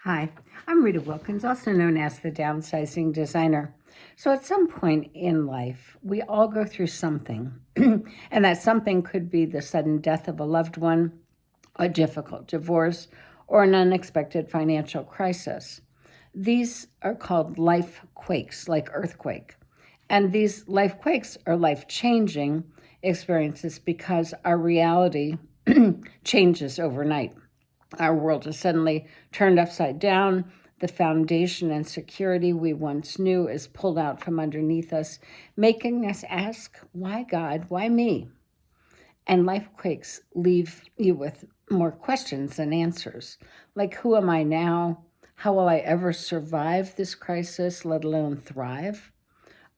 Hi, I'm Rita Wilkins, also known as the Downsizing Designer. So at some point in life, we all go through something, and that something could be the sudden death of a loved one, a difficult divorce, or an unexpected financial crisis. These are called life quakes, like earthquake. And these life quakes are life-changing experiences because our reality changes overnight. Our world is suddenly turned upside down. The foundation and security we once knew is pulled out from underneath us, making us ask, why God? Why me? And life quakes leave you with more questions than answers. Like, who am I now? How will I ever survive this crisis, let alone thrive?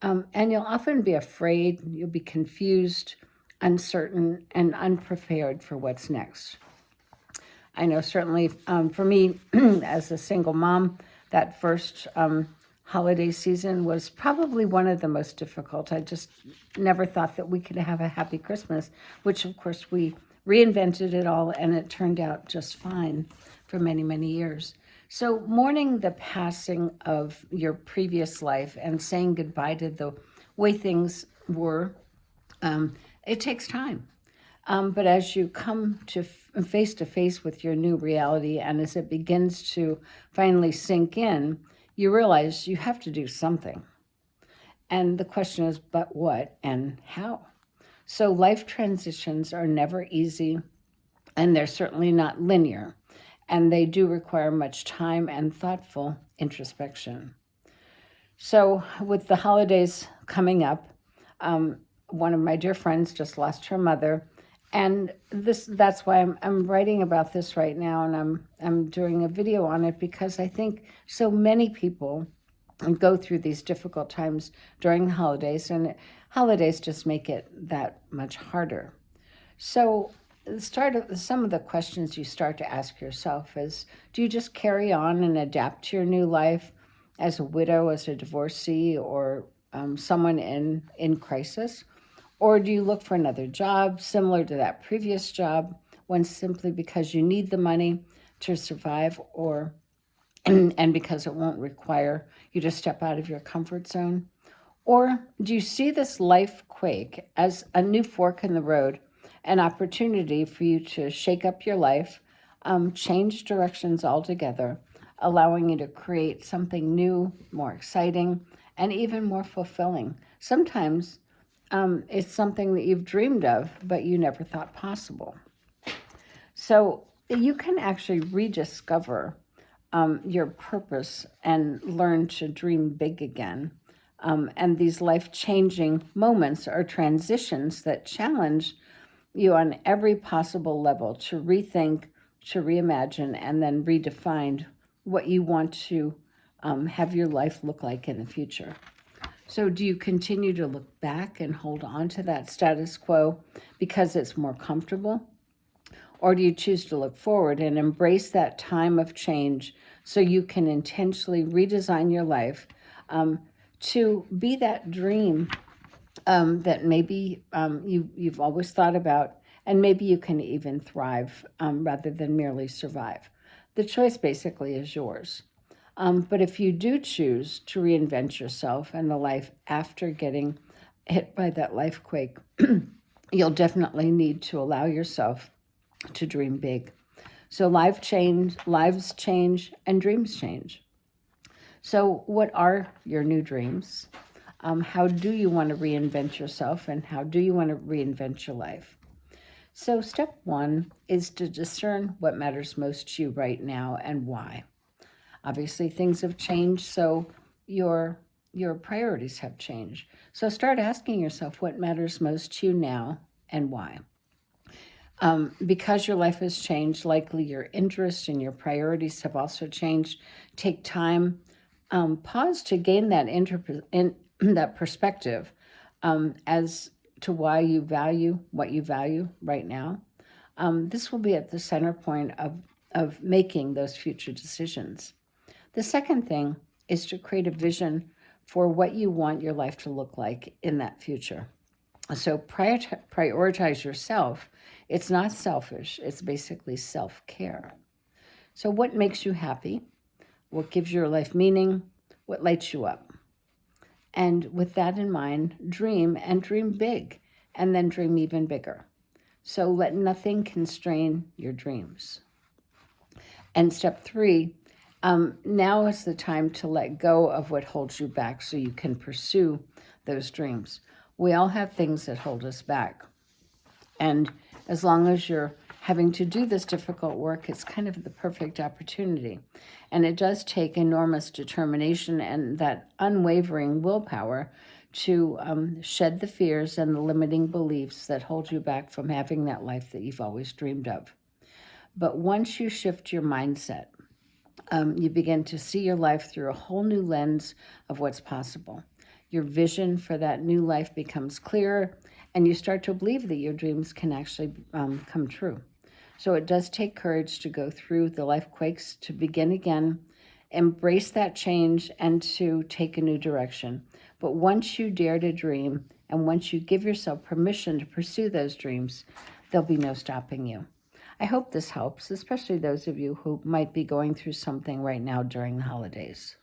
And you'll often be afraid, you'll be confused, uncertain, and unprepared for what's next. I know certainly for me, as a single mom, that first holiday season was probably one of the most difficult. I just never thought that we could have a happy Christmas, which of course we reinvented it all, and it turned out just fine for many, many years. So mourning the passing of your previous life and saying goodbye to the way things were, it takes time. But as you come to face with your new reality, and as it begins to finally sink in, you realize you have to do something. And the question is, but what and how? So life transitions are never easy, and they're certainly not linear, and they do require much time and thoughtful introspection. So with the holidays coming up, one of my dear friends just lost her mother, and that's why I'm writing about this right now, and I'm doing a video on it because I think so many people go through these difficult times during the holidays, and holidays just make it that much harder. So some of the questions you start to ask yourself is, do you just carry on and adapt to your new life as a widow, as a divorcee, or someone in crisis? Or do you look for another job similar to that previous job, one simply because you need the money to survive, or and because it won't require you to step out of your comfort zone? Or do you see this life quake as a new fork in the road, an opportunity for you to shake up your life, change directions altogether, allowing you to create something new, more exciting, and even more fulfilling? Sometimes it's something that you've dreamed of, but you never thought possible. So you can actually rediscover your purpose and learn to dream big again. And these life-changing moments are transitions that challenge you on every possible level to rethink, to reimagine, and then redefine what you want to have your life look like in the future. So do you continue to look back and hold on to that status quo because it's more comfortable? Or do you choose to look forward and embrace that time of change so you can intentionally redesign your life to be that dream that maybe you've always thought about, and maybe you can even thrive rather than merely survive? The choice basically is yours. But if you do choose to reinvent yourself and the life after getting hit by that life quake, you'll definitely need to allow yourself to dream big. So lives change, and dreams change. So what are your new dreams? How do you want to reinvent yourself, and how do you want to reinvent your life? So step one is to discern what matters most to you right now and why. Obviously, things have changed, so your priorities have changed. So start asking yourself what matters most to you now and why. Because your life has changed, likely your interests and your priorities have also changed. Take time, pause to gain that that perspective as to why you value what you value right now. This will be at the center point of making those future decisions. The second thing is to create a vision for what you want your life to look like in that future. So prioritize yourself. It's not selfish. It's basically self-care. So what makes you happy? what gives your life meaning, what lights you up. And with that in mind, dream and dream big, and then dream even bigger. So let nothing constrain your dreams. And step 3, now is the time to let go of what holds you back so you can pursue those dreams. We all have things that hold us back. And as long as you're having to do this difficult work, it's kind of the perfect opportunity. And it does take enormous determination and that unwavering willpower to shed the fears and the limiting beliefs that hold you back from having that life that you've always dreamed of. But once you shift your mindset, you begin to see your life through a whole new lens of what's possible. Your vision for that new life becomes clearer, and you start to believe that your dreams can actually come true. So it does take courage to go through the life quakes, to begin again, embrace that change, and to take a new direction. But once you dare to dream, and once you give yourself permission to pursue those dreams, there'll be no stopping you. I hope this helps, especially those of you who might be going through something right now during the holidays.